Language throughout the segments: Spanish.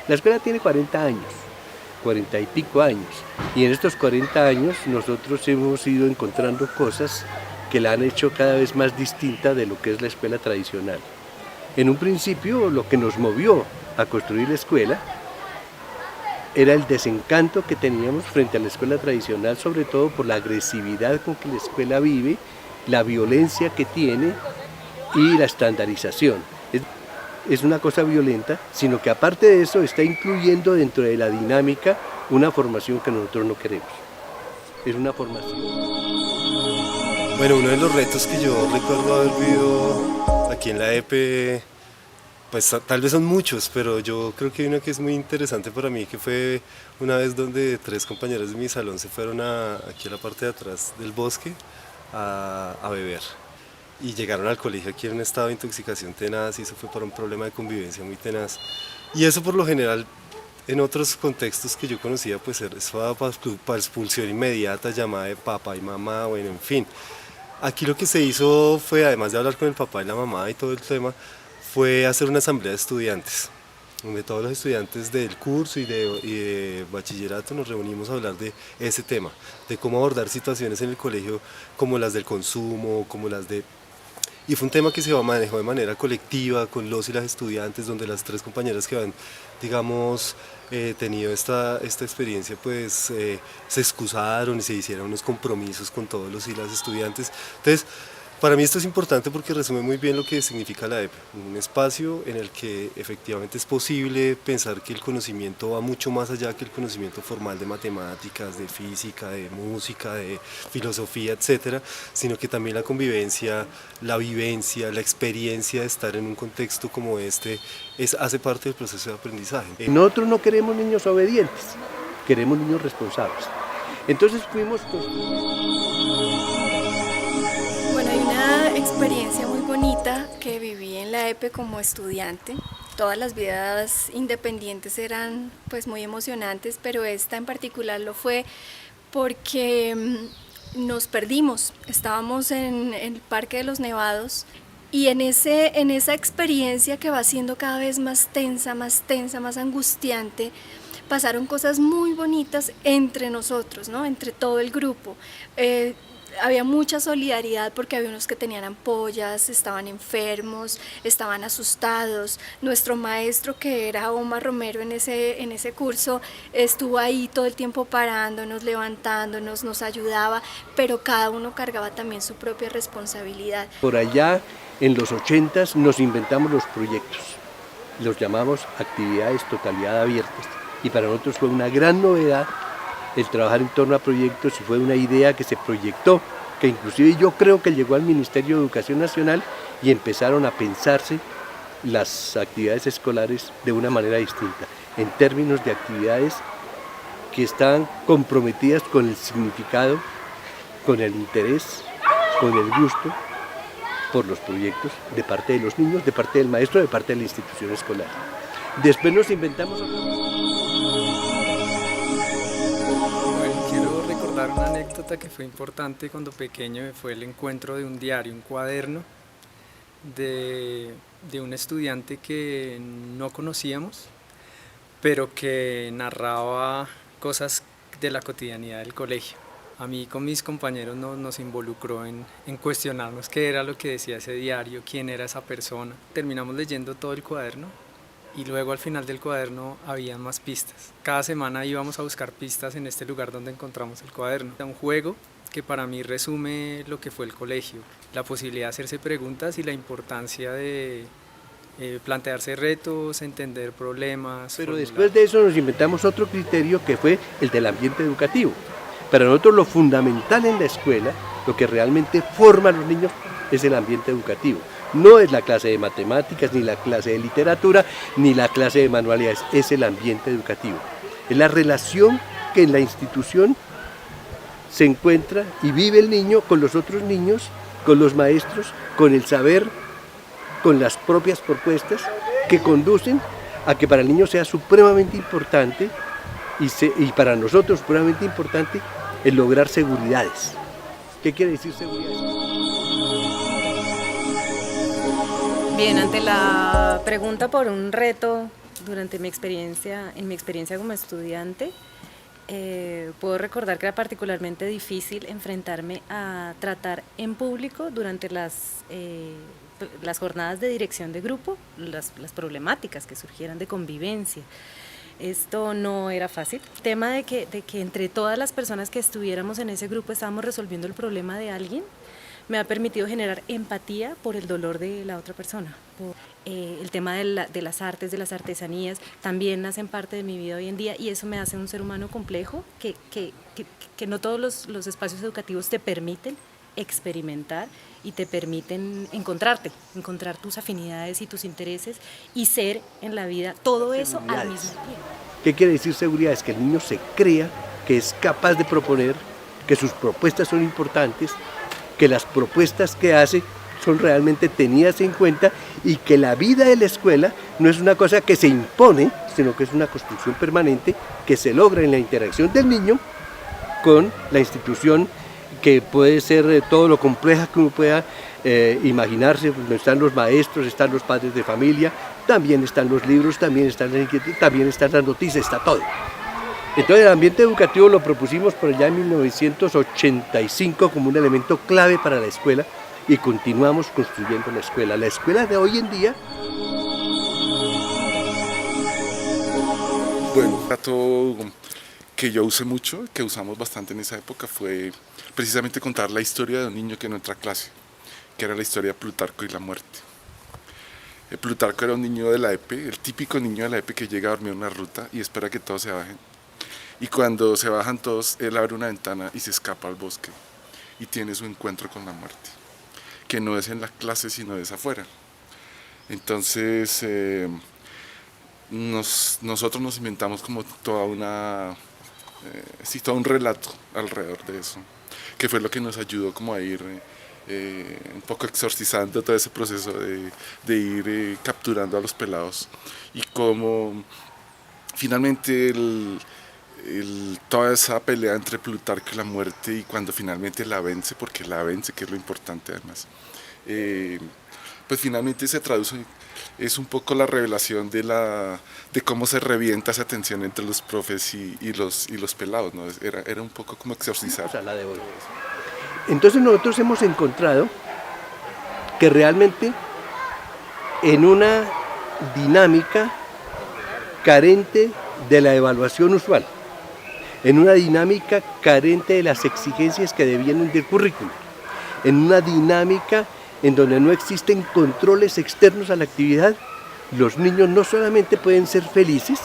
La escuela tiene 40 años, 40 y pico años, y en estos 40 años nosotros hemos ido encontrando cosas que la han hecho cada vez más distinta de lo que es la escuela tradicional. En un principio lo que nos movió a construir la escuela era el desencanto que teníamos frente a la escuela tradicional, sobre todo por la agresividad con que la escuela vive, la violencia que tiene y la estandarización. Es una cosa violenta, sino que aparte de eso está incluyendo dentro de la dinámica una formación que nosotros no queremos. Es una formación. Bueno, uno de los retos que yo recuerdo haber vivido aquí en la EPE, pues tal vez son muchos, pero yo creo que hay uno que es muy interesante para mí, que fue una vez donde 3 compañeros de mi salón se fueron aquí a la parte de atrás del bosque a beber. Y llegaron al colegio aquí en un estado de intoxicación tenaz, y eso fue por un problema de convivencia muy tenaz. Y eso por lo general, en otros contextos que yo conocía, pues eso daba para expulsión inmediata, llamada de papá y mamá, bueno, en fin. Aquí lo que se hizo fue, además de hablar con el papá y la mamá y todo el tema, fue hacer una asamblea de estudiantes, donde todos los estudiantes del curso y de bachillerato nos reunimos a hablar de ese tema, de cómo abordar situaciones en el colegio como las del consumo, como las de... Y fue un tema que se manejó de manera colectiva con los y las estudiantes, donde las 3 compañeras que han, digamos, tenido esta experiencia, pues se excusaron y se hicieron unos compromisos con todos los y las estudiantes. Entonces, para mí esto es importante porque resume muy bien lo que significa la EPE, un espacio en el que efectivamente es posible pensar que el conocimiento va mucho más allá que el conocimiento formal de matemáticas, de física, de música, de filosofía, etcétera, sino que también la convivencia, la vivencia, la experiencia de estar en un contexto como este hace parte del proceso de aprendizaje. Nosotros no queremos niños obedientes, queremos niños responsables. Entonces fuimos Bueno, hay una experiencia muy bonita que viví en la EPE como estudiante. Todas las vidas independientes eran pues muy emocionantes, pero esta en particular lo fue porque nos perdimos. Estábamos en el Parque de los Nevados y en esa experiencia que va siendo cada vez más tensa, más angustiante, pasaron cosas muy bonitas entre nosotros, ¿no? Entre todo el grupo. Había mucha solidaridad porque había unos que tenían ampollas, estaban enfermos, estaban asustados. Nuestro maestro, que era Omar Romero en ese curso, estuvo ahí todo el tiempo parándonos, levantándonos, nos ayudaba, pero cada uno cargaba también su propia responsabilidad. Por allá, en los 80s, nos inventamos los proyectos. Los llamamos actividades totalidad abiertas. Y para nosotros fue una gran novedad el trabajar en torno a proyectos, y fue una idea que se proyectó, que inclusive yo creo que llegó al Ministerio de Educación Nacional y empezaron a pensarse las actividades escolares de una manera distinta, en términos de actividades que están comprometidas con el significado, con el interés, con el gusto por los proyectos de parte de los niños, de parte del maestro, de parte de la institución escolar. Después nos inventamos Quiero recordar una anécdota que fue importante cuando pequeño, fue el encuentro de un diario, un cuaderno de un estudiante que no conocíamos, pero que narraba cosas de la cotidianidad del colegio. A mí con mis compañeros nos involucró en cuestionarnos qué era lo que decía ese diario, quién era esa persona. Terminamos leyendo todo el cuaderno. Y luego al final del cuaderno había más pistas. Cada semana íbamos a buscar pistas en este lugar donde encontramos el cuaderno. Era un juego que para mí resume lo que fue el colegio, la posibilidad de hacerse preguntas y la importancia de plantearse retos, entender problemas. Pero después de eso nos inventamos otro criterio que fue el del ambiente educativo. Para nosotros lo fundamental en la escuela, lo que realmente forma a los niños, es el ambiente educativo. No es la clase de matemáticas, ni la clase de literatura, ni la clase de manualidades, es el ambiente educativo. Es la relación que en la institución se encuentra y vive el niño con los otros niños, con los maestros, con el saber, con las propias propuestas que conducen a que para el niño sea supremamente importante y para nosotros supremamente importante el lograr seguridades. ¿Qué quiere decir seguridades? Bien, ante la pregunta por un reto durante en mi experiencia como estudiante, puedo recordar que era particularmente difícil enfrentarme a tratar en público durante las jornadas de dirección de grupo, las problemáticas que surgieran de convivencia. Esto no era fácil. El tema de que entre todas las personas que estuviéramos en ese grupo estábamos resolviendo el problema de alguien, me ha permitido generar empatía por el dolor de la otra persona. El tema de las artes, de las artesanías, también hacen parte de mi vida hoy en día y eso me hace un ser humano complejo que no todos los espacios educativos te permiten experimentar y te permiten encontrar tus afinidades y tus intereses y ser en la vida todo eso al mismo tiempo. ¿Qué quiere decir seguridad? Es que el niño se crea que es capaz de proponer, que sus propuestas son importantes, que las propuestas que hace son realmente tenidas en cuenta y que la vida de la escuela no es una cosa que se impone, sino que es una construcción permanente que se logra en la interacción del niño con la institución, que puede ser todo lo compleja que uno pueda imaginarse. Pues están los maestros, están los padres de familia, también están los libros, también están las inquietudes, también están las noticias, está todo. Entonces el ambiente educativo lo propusimos por allá en 1985 como un elemento clave para la escuela y continuamos construyendo la escuela. La escuela de hoy en día... Bueno, un dato que yo usé mucho, que usamos bastante en esa época, fue precisamente contar la historia de un niño que no entra a clase, que era la historia de Plutarco y la muerte. Plutarco era un niño de la EPE, el típico niño de la EPE que llega a dormir en una ruta y espera que todos se bajen. Y cuando se bajan todos, él abre una ventana y se escapa al bosque y tiene su encuentro con la muerte, que no es en la clase sino es afuera. Entonces nosotros nos inventamos como todo un relato alrededor de eso, que fue lo que nos ayudó como a ir un poco exorcizando todo ese proceso de ir capturando a los pelados y cómo finalmente toda esa pelea entre Plutarco y la muerte, y cuando finalmente la vence, porque la vence, que es lo importante además, pues finalmente se traduce, es un poco la revelación de cómo se revienta esa tensión entre los profes y los pelados, ¿no? Era un poco como exorcizar. O sea, la devolución. Entonces nosotros hemos encontrado que realmente en una dinámica carente de la evaluación usual, en una dinámica carente de las exigencias que devienen del currículum, en una dinámica en donde no existen controles externos a la actividad, los niños no solamente pueden ser felices,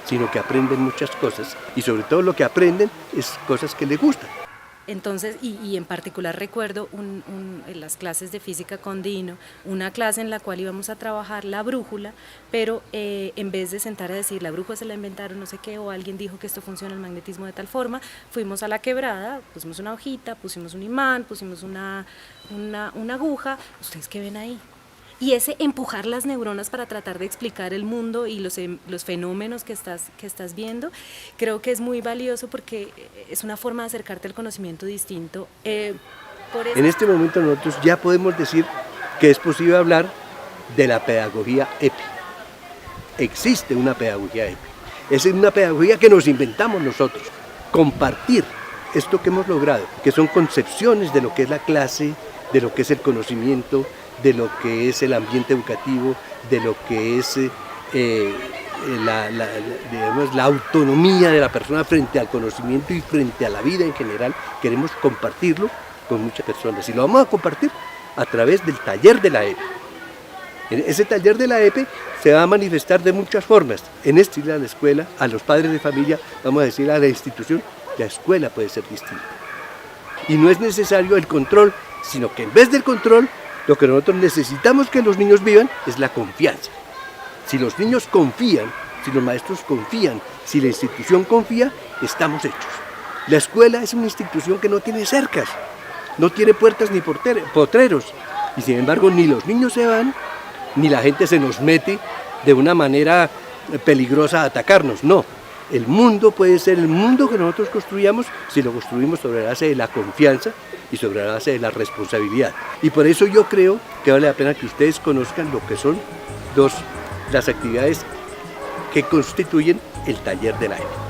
sino que aprenden muchas cosas y sobre todo lo que aprenden es cosas que les gustan. Entonces, y en particular recuerdo en las clases de física con Dino, una clase en la cual íbamos a trabajar la brújula, pero en vez de sentar a decir la brújula se la inventaron no sé qué, o alguien dijo que esto funciona el magnetismo de tal forma, fuimos a la quebrada, pusimos una hojita, pusimos un imán, pusimos una aguja. ¿Ustedes qué ven ahí? Y ese empujar las neuronas para tratar de explicar el mundo y los fenómenos que estás viendo, creo que es muy valioso porque es una forma de acercarte al conocimiento distinto. En este momento nosotros ya podemos decir que es posible hablar de la pedagogía EPI. Existe una pedagogía EPI. Es una pedagogía que nos inventamos nosotros. Compartir esto que hemos logrado, que son concepciones de lo que es la clase, de lo que es el conocimiento, de lo que es el ambiente educativo, de lo que es la autonomía de la persona frente al conocimiento y frente a la vida en general. Queremos compartirlo con muchas personas y lo vamos a compartir a través del taller de la EPE. Ese taller de la EPE se va a manifestar de muchas formas. En este, a la escuela, a los padres de familia, vamos a decir a la institución, la escuela puede ser distinta. Y no es necesario el control, sino que en vez del control, lo que nosotros necesitamos que los niños vivan es la confianza. Si los niños confían, si los maestros confían, si la institución confía, estamos hechos. La escuela es una institución que no tiene cercas, no tiene puertas ni potreros, y sin embargo ni los niños se van, ni la gente se nos mete de una manera peligrosa a atacarnos, no. El mundo puede ser el mundo que nosotros construyamos si lo construimos sobre la base de la confianza y sobre la base de la responsabilidad. Y por eso yo creo que vale la pena que ustedes conozcan lo que son las actividades que constituyen el taller de la EPE.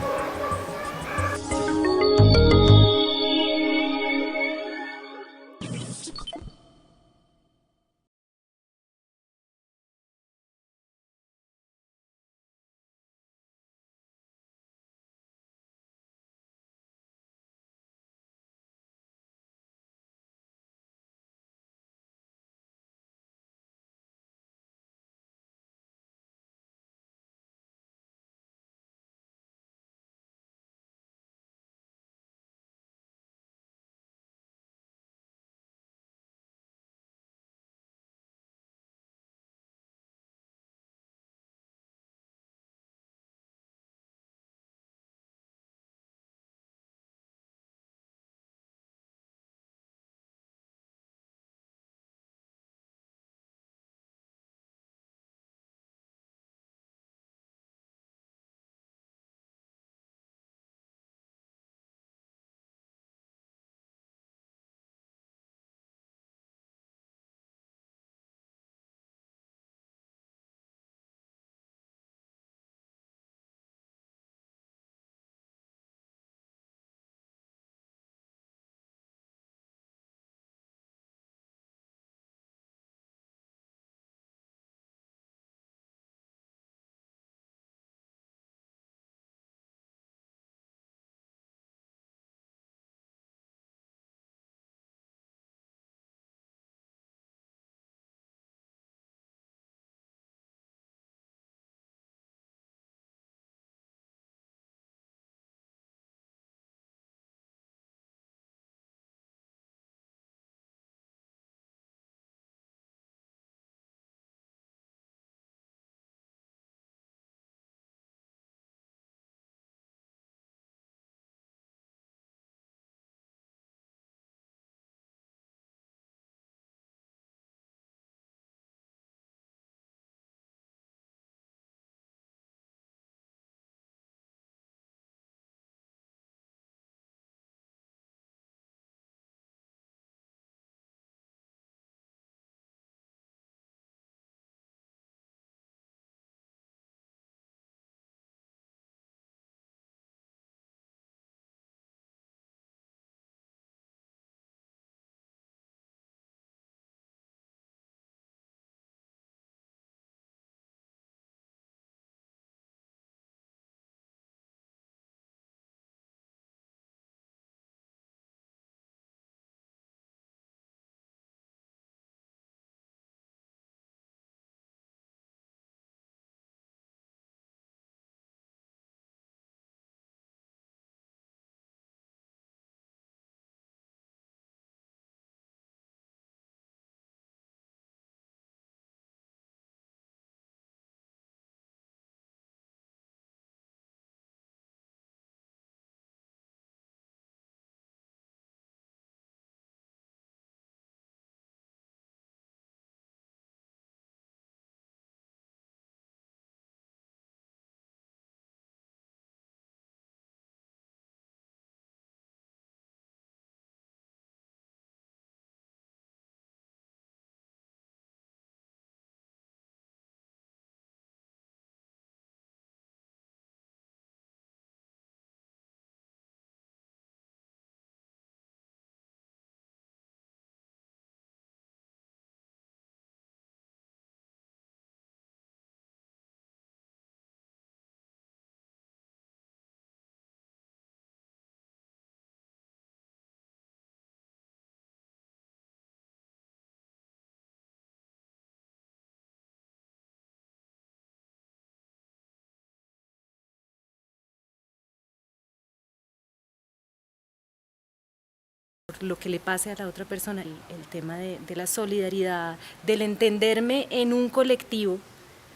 Lo que le pase a la otra persona, el tema de la solidaridad, del entenderme en un colectivo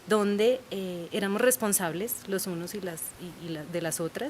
donde éramos responsables los unos de las otras,